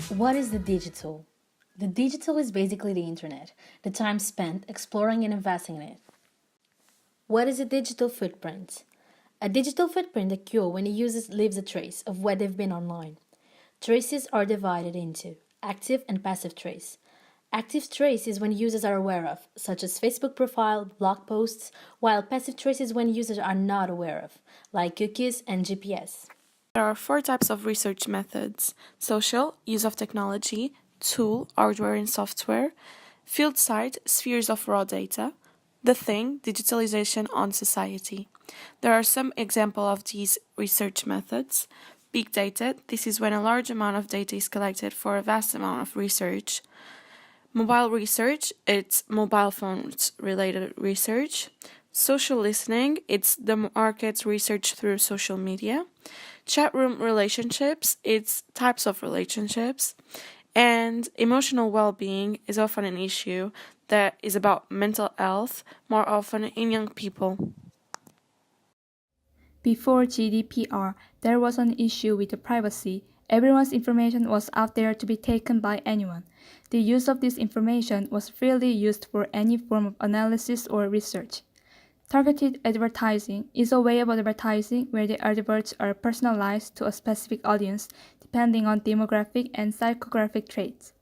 What is the digital? The digital is basically the internet, the time spent exploring and investing in it. What is a digital footprint? A digital footprint occurs when a user leaves a trace of where they've been online. Traces are divided into active and passive trace. Active trace is when users are aware of, such as Facebook profile, blog posts, while passive trace is when users are not aware of, like cookies and GPS. There are 4 types of research methods: social, use of technology; tool, hardware and software; field site, spheres of raw data; the thing, digitalization on society. There are some examples of these research methods. Big data, this is when a large amount of data is collected for a vast amount of research. Mobile research, it's mobile phones related research. Social listening, it's the market's research through social media. Chat room relationships, it's types of relationships. And emotional well-being is often an issue that is about mental health, more often in young people. Before GDPR, there was an issue with the privacy. Everyone's information was out there to be taken by anyone. The use of this information was freely used for any form of analysis or research. Targeted advertising is a way of advertising where the adverts are personalized to a specific audience depending on demographic and psychographic traits.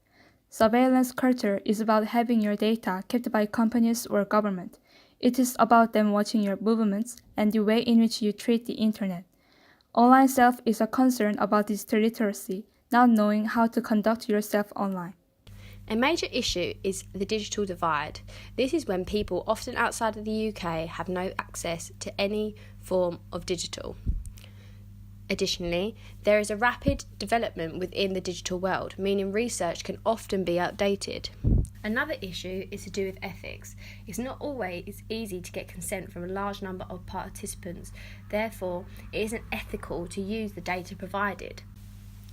Surveillance culture is about having your data kept by companies or government. It is about them watching your movements and the way in which you treat the internet. Online self is a concern about digital literacy, not knowing how to conduct yourself online. A major issue is the digital divide. This is when people, often outside of the UK, have no access to any form of digital. Additionally, there is a rapid development within the digital world, meaning research can often be outdated. Another issue is to do with ethics. It's not always easy to get consent from a large number of participants, therefore it isn't ethical to use the data provided.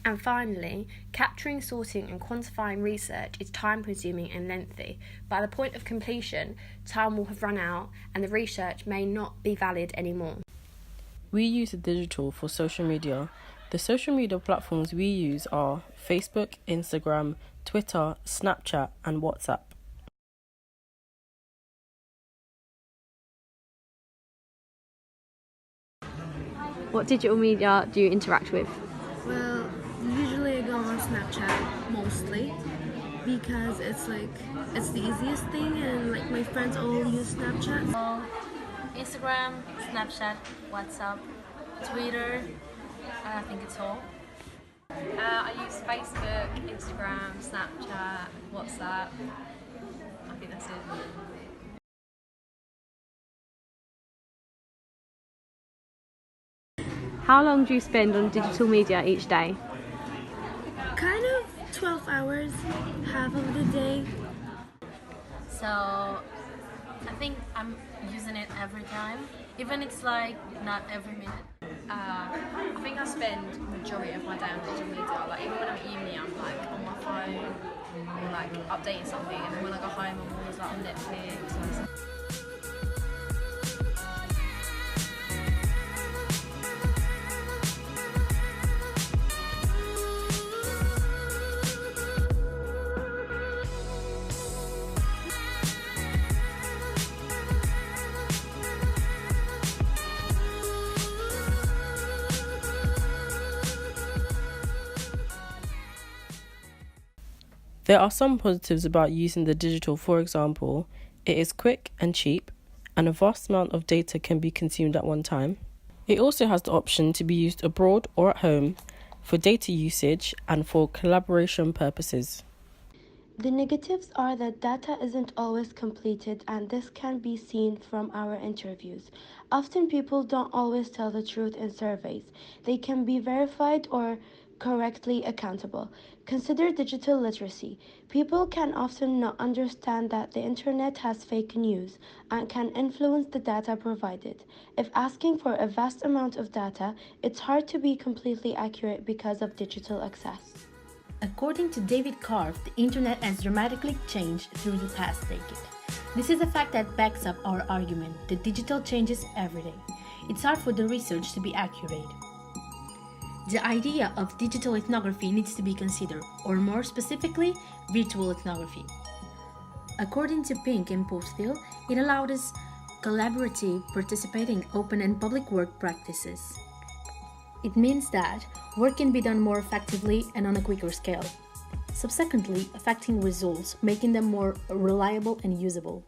And finally, capturing, sorting and quantifying research is time-consuming and lengthy. By the point of completion, time will have run out and the research may not be valid anymore. We use the digital for social media. The social media platforms we use are Facebook, Instagram, Twitter, Snapchat and WhatsApp. What digital media do you interact with? Well, usually I go on Snapchat mostly because it's the easiest thing, and like my friends all use Snapchat. Instagram, Snapchat, WhatsApp, Twitter, I think it's all. I use Facebook, Instagram, Snapchat, WhatsApp. I think that's it. How long do you spend on digital media each day? Kind of 12 hours, half of the day. So I think I'm using it every time, even it's like not every minute. I think I spend majority of my day on digital media. Like even when I'm at uni, I'm like on my phone or like updating something, and then when I go home, I'm always like on Netflix. There are some positives about using the digital. For example, it is quick and cheap, and a vast amount of data can be consumed at one time. It also has the option to be used abroad or at home for data usage and for collaboration purposes. The negatives are that data isn't always completed, and this can be seen from our interviews. Often people don't always tell the truth in surveys. They can be verified or correctly accountable. Consider digital literacy. People can often not understand that the internet has fake news and can influence the data provided. If asking for a vast amount of data, it's hard to be completely accurate because of digital access. According to David Karpf, the internet has dramatically changed through the past decade. This is a fact that backs up our argument that digital changes every day. It's hard for the research to be accurate. The idea of digital ethnography needs to be considered, or more specifically, virtual ethnography. According to Pink and Posthill, it allowed us collaborative, participating, open and public work practices. It means that work can be done more effectively and on a quicker scale, subsequently affecting results, making them more reliable and usable.